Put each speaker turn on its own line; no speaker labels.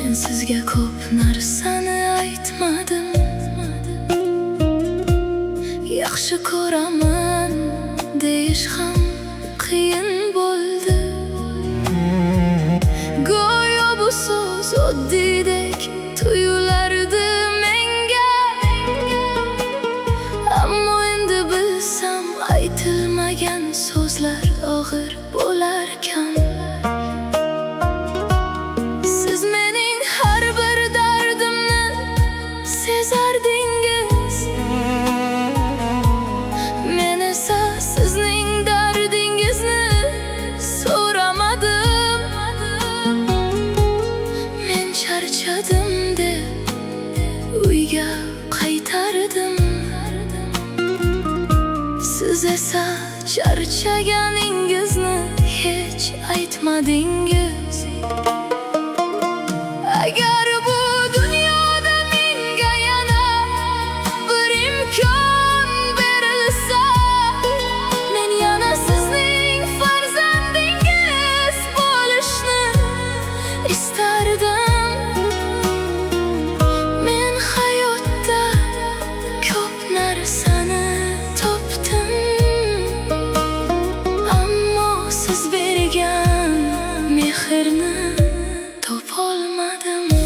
Men sizga ko'p narsani aytmadim. Yaxshi ko'raman deyish ham qiyin bo'ldi. Go'yo bu so'z oddiydek tuyulardi menga. Ammo endi bilsam aytilmagan so'zlar og'ir bo'larkan. Siz mening har bir dardimni sezardingiz. Men esa sizning dardingizni so'ramadim. Men charchadim deb uyga qaytardim. Siz esa charchaganingizni hech aytmadingiz. Agar bu dunyoda menga yana bir imkon berilsa, men yana sizning farzandingiz bo'lishni istardim. Men hayotda ko'p narsani topdim, ammo siz bergan mehrni topolmadim.